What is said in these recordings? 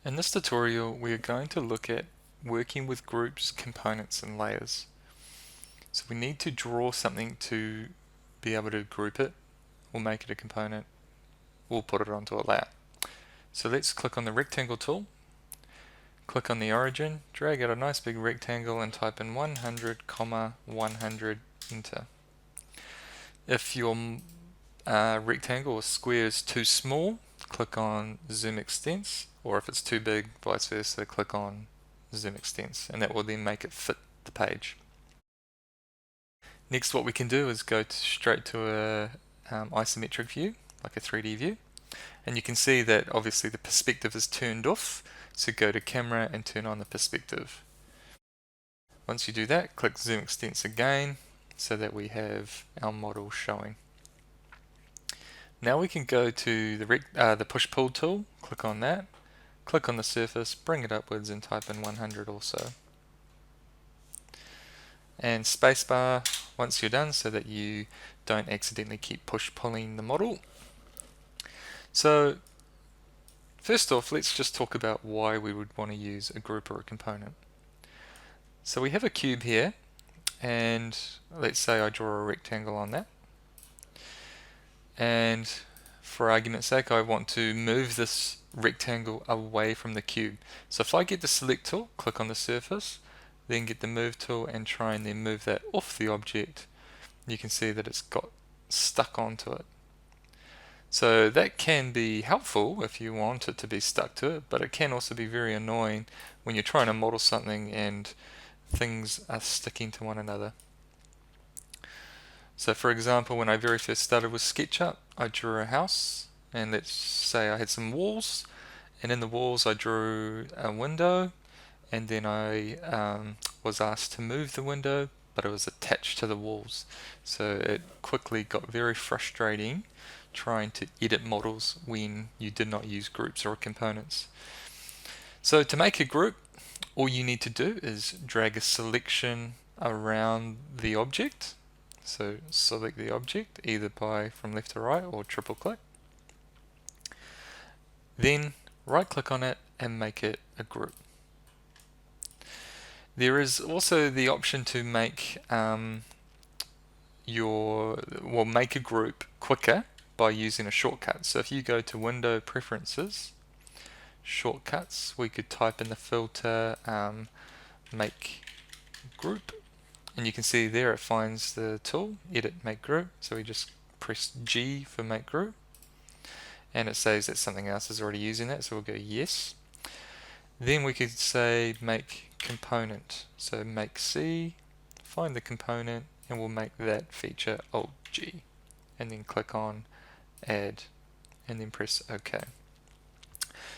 In this tutorial, we are going to look at working with groups, components, and layers. So we need to draw something to be able to group it, or make it a component, or put it onto a layer. So let's click on the rectangle tool, click on the origin, drag out a nice big rectangle and type in 100, 100, enter. If your rectangle or square is too small, click on zoom extents, or if it's too big, vice versa, click on zoom extents, and that will then make it fit the page. Next, what we can do is go straight to a isometric view, like a 3D view, and you can see that obviously the perspective is turned off, so go to camera and turn on the perspective. Once you do that, click zoom extents again, so that we have our model showing. Now we can go to the push-pull tool, click on that, click on the surface, bring it upwards and type in 100 also. And spacebar once you're done so that you don't accidentally keep push-pulling the model. So first off, let's just talk about why we would want to use a group or a component. So we have a cube here, and let's say I draw a rectangle on that. And for argument's sake, I want to move this rectangle away from the cube. So if I get the select tool, click on the surface, then get the move tool and try and then move that off the object, you can see that it's got stuck onto it. So that can be helpful if you want it to be stuck to it, but it can also be very annoying when you're trying to model something and things are sticking to one another. So for example, when I very first started with SketchUp, I drew a house, and let's say I had some walls, and in the walls I drew a window, and then I was asked to move the window, but it was attached to the walls. So it quickly got very frustrating trying to edit models when you did not use groups or components. So to make a group, all you need to do is drag a selection around the object. So select the object either from left to right or triple click. Then right click on it and make it a group. There is also the option to make make a group quicker by using a shortcut. So if you go to Window Preferences, Shortcuts, we could type in the filter make group, and you can see there it finds the tool, edit make group, so we just press G for make group, and it says that something else is already using that, so we'll go yes. Then we could say make component, so make C, find the component, and we'll make that feature Alt G, and then click on add, and then press OK.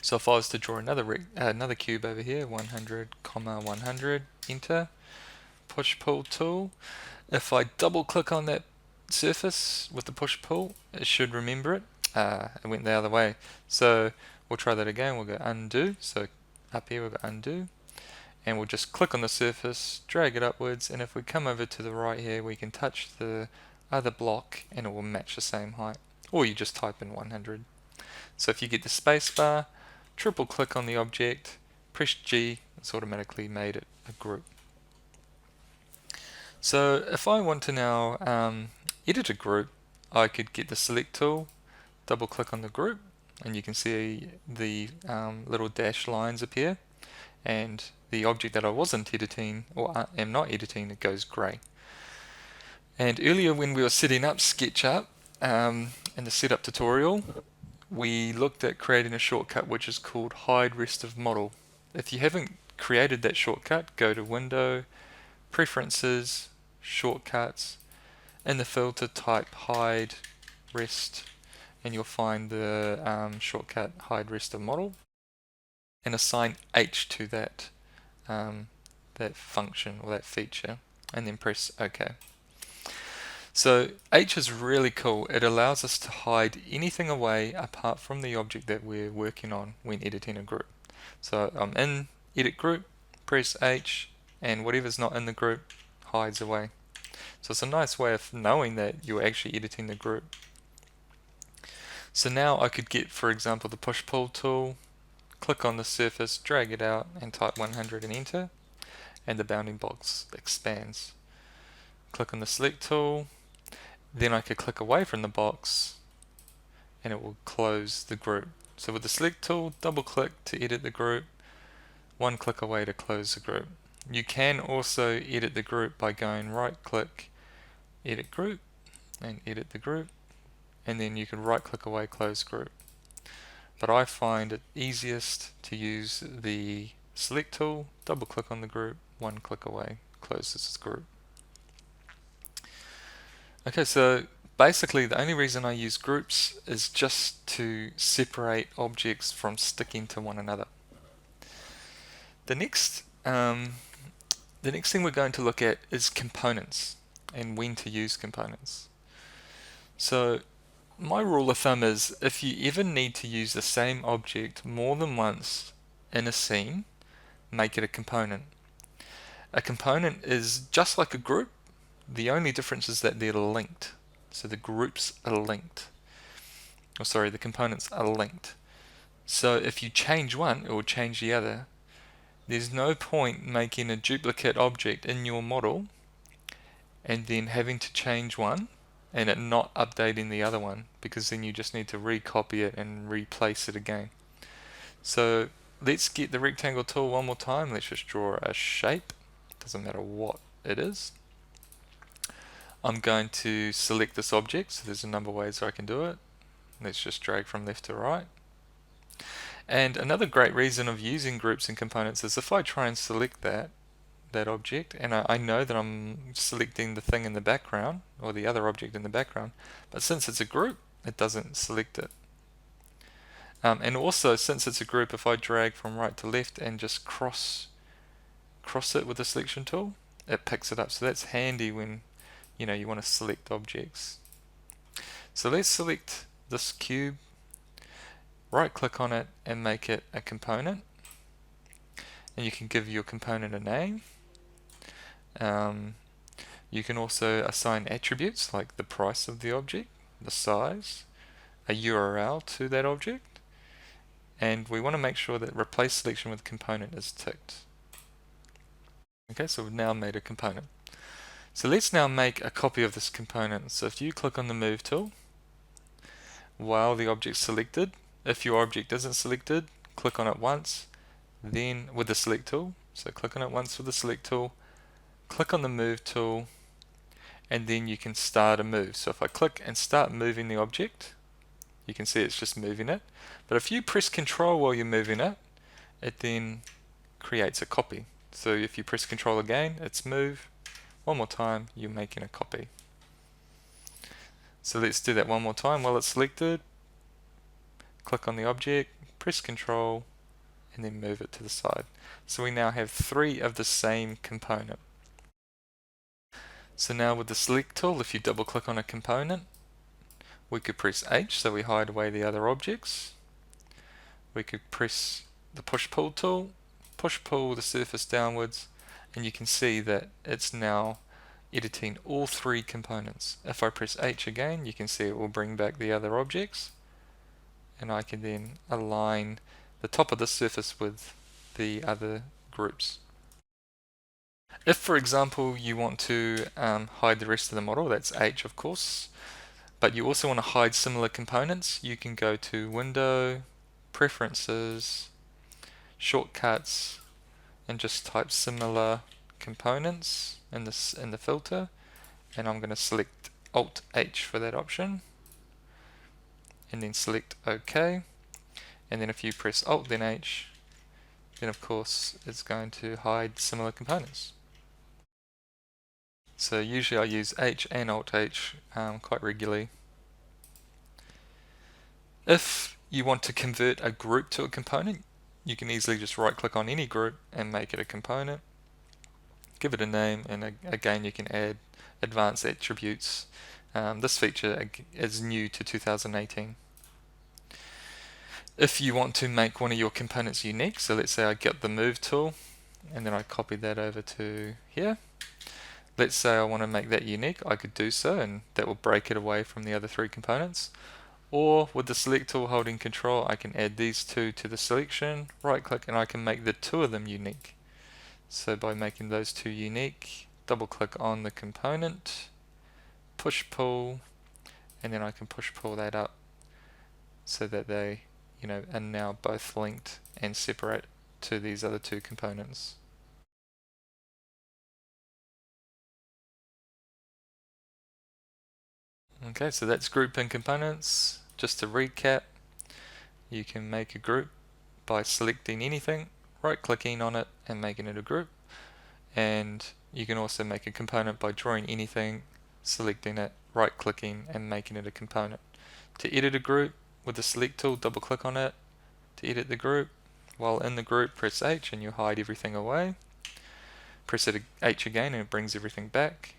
So if I was to draw another cube over here, 100, 100, enter, push-pull tool. If I double-click on that surface with the push-pull, it should remember it. It went the other way. So we'll try that again. We'll go undo. So up here we'll go undo. And we'll just click on the surface, drag it upwards, and if we come over to the right here, we can touch the other block and it will match the same height. Or you just type in 100. So if you get the space bar, triple click on the object, press G, it's automatically made it a group. So if I want to now edit a group, I could get the select tool, double click on the group, and you can see the little dashed lines appear, and the object that I wasn't editing, or am not editing, it goes grey. And earlier when we were setting up SketchUp, in the setup tutorial, we looked at creating a shortcut which is called Hide Rest of Model. If you haven't created that shortcut, go to Window, Preferences, Shortcuts, in the filter type Hide Rest, and you'll find the shortcut Hide Rest of Model, and assign H to that function or that feature, and then press OK. So H is really cool. It allows us to hide anything away apart from the object that we're working on when editing a group. So I'm in Edit Group, press H, and whatever's not in the group hides away. So it's a nice way of knowing that you're actually editing the group. So now I could get, for example, the push-pull tool, click on the surface, drag it out and type 100 and enter, and the bounding box expands. Click on the select tool, then I could click away from the box and it will close the group. So with the select tool, double click to edit the group, one click away to close the group. You can also edit the group by going right click, edit group, and edit the group, and then you can right click away, close group. But I find it easiest to use the select tool, double click on the group, one click away, close this group. Okay, so basically the only reason I use groups is just to separate objects from sticking to one another. The next thing we're going to look at is components and when to use components. So my rule of thumb is if you ever need to use the same object more than once in a scene, make it a component. A component is just like a group. The only difference is that they're linked. So the groups are linked. Or sorry, the components are linked. So if you change one, it will change the other. There's no point making a duplicate object in your model and then having to change one and it not updating the other one, because then you just need to recopy it and replace it again. So let's get the rectangle tool one more time. Let's just draw a shape. Doesn't matter what it is. I'm going to select this object, so there's a number of ways I can do it. Let's just drag from left to right. And another great reason of using groups and components is if I try and select that object, and I know that I'm selecting the thing in the background or the other object in the background, but since it's a group, it doesn't select it. And also, since it's a group, if I drag from right to left and just cross it with the selection tool, it picks it up. So that's handy when you want to select objects. So let's select this cube, right click on it and make it a component, and you can give your component a name. You can also assign attributes like the price of the object, the size, a URL to that object, and we want to make sure that replace selection with component is ticked. Okay, so we've now made a component. So let's now make a copy of this component. So if you click on the move tool while the object's selected, if your object isn't selected, click on it once, then with the select tool. So click on it once with the select tool, click on the move tool, and then you can start a move. So if I click and start moving the object, you can see it's just moving it. But if you press Control while you're moving it, it then creates a copy. So if you press Control again, it's move. One more time, you're making a copy. So let's do that one more time while it's selected. Click on the object, press Control, and then move it to the side. So we now have 3 of the same component. So now with the select tool, if you double click on a component, we could press H so we hide away the other objects. We could press the push pull tool, push pull the surface downwards, and you can see that it's now editing all 3 components. If I press H again, you can see it will bring back the other objects, and I can then align the top of the surface with the other groups. If, for example, you want to hide the rest of the model, that's H of course, but you also want to hide similar components, you can go to Window, Preferences, Shortcuts, and just type similar components in the filter, and I'm going to select Alt H for that option, and then select OK, and then if you press Alt then H, then of course it's going to hide similar components. So usually I use H and Alt H quite regularly. If you want to convert a group to a component, you can easily just right click on any group and make it a component. Give it a name, and again you can add advanced attributes. This feature is new to 2018. If you want to make one of your components unique, so let's say I get the move tool and then I copy that over to here. Let's say I want to make that unique, I could do so, and that will break it away from the other 3 components. Or with the select tool holding control, I can add these two to the selection, right click, and I can make the two of them unique. So by making those two unique, double click on the component, push pull, and then I can push pull that up so that they, are now both linked and separate to these other two components. Okay, so that's grouping components. Just to recap, you can make a group by selecting anything, right clicking on it and making it a group. And you can also make a component by drawing anything, selecting it, right clicking and making it a component. To edit a group, with the select tool, double click on it to edit the group. While in the group, press H and you hide everything away. Press H again and it brings everything back.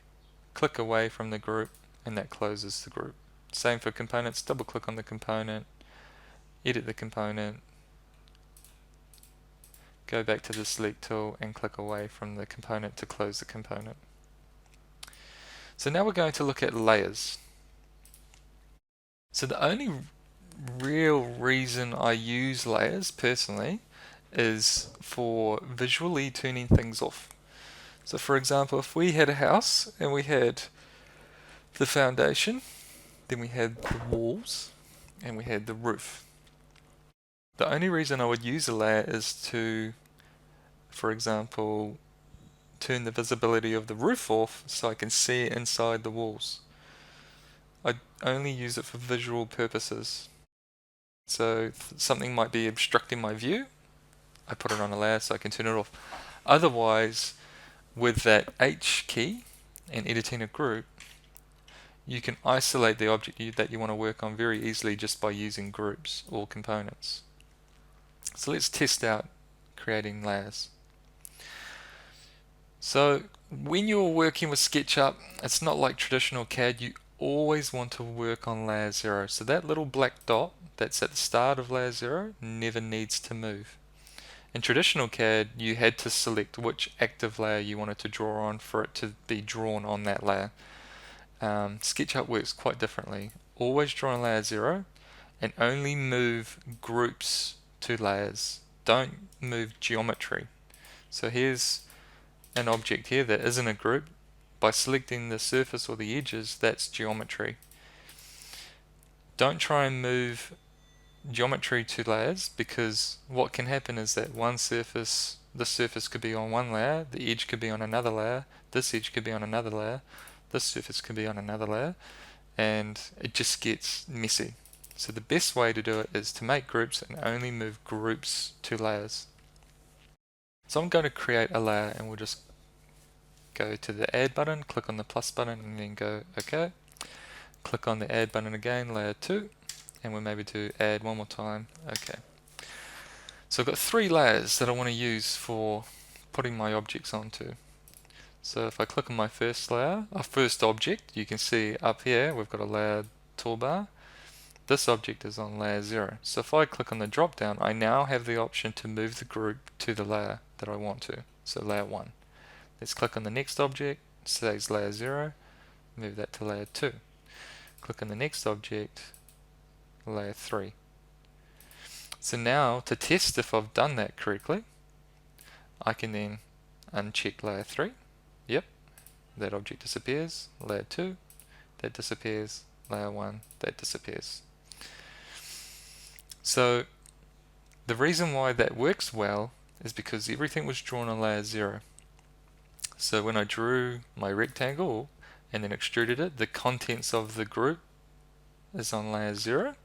Click away from the group and that closes the group. Same for components, double click on the component, edit the component, go back to the select tool and click away from the component to close the component. So now we're going to look at layers. So the only real reason I use layers personally is for visually turning things off. So for example, if we had a house and we had the foundation, then we had the walls, and we had the roof. The only reason I would use a layer is to, for example, turn the visibility of the roof off so I can see inside the walls. I only use it for visual purposes. So something might be obstructing my view, I put it on a layer so I can turn it off. Otherwise, with that H key and editing a group, you can isolate the object that you want to work on very easily just by using groups or components. So let's test out creating layers. So when you're working with SketchUp, it's not like traditional CAD. You always want to work on layer 0. So that little black dot that's at the start of layer 0 never needs to move. In traditional CAD, you had to select which active layer you wanted to draw on for it to be drawn on that layer. SketchUp works quite differently. Always draw on layer 0 and only move groups to layers. Don't move geometry. So here's an object here that isn't a group. By selecting the surface or the edges, that's geometry. Don't try and move geometry to layers, because what can happen is that one surface, the surface could be on one layer, the edge could be on another layer, this edge could be on another layer, this surface could be on another layer, and it just gets messy. So the best way to do it is to make groups and only move groups to layers. So I'm going to create a layer, and we'll just go to the add button, click on the plus button and then go OK. Click on the add button again, layer 2, and we're maybe to add one more time. OK. So I've got 3 layers that I want to use for putting my objects onto. So if I click on my first layer, our first object, you can see up here we've got a layer toolbar. This object is on layer 0. So if I click on the drop down, I now have the option to move the group to the layer that I want to. So layer 1. Let's click on the next object, says layer 0, move that to layer 2. Click on the next object, layer 3. So now, to test if I've done that correctly, I can then uncheck layer 3. Yep, that object disappears. Layer 2, that disappears. Layer 1, that disappears. So the reason why that works well is because everything was drawn on layer 0. So when I drew my rectangle and then extruded it, the contents of the group is on layer 0.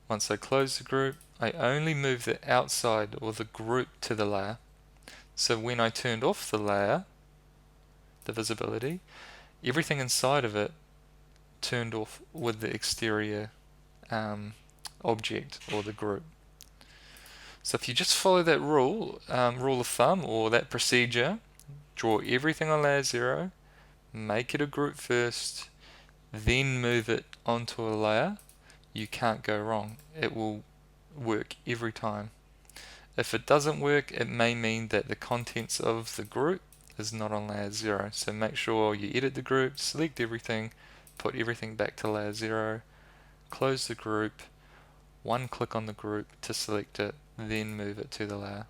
Once I close the group, I only move the outside or the group to the layer. So when I turned off the layer, the visibility, everything inside of it turned off with the exterior object or the group. So if you just follow that rule of thumb or that procedure, draw everything on layer 0, make it a group first, then move it onto a layer, you can't go wrong. It will work every time. If it doesn't work, it may mean that the contents of the group is not on layer 0. So make sure you edit the group, select everything, put everything back to layer 0, close the group, one click on the group to select it, then move it to the layer.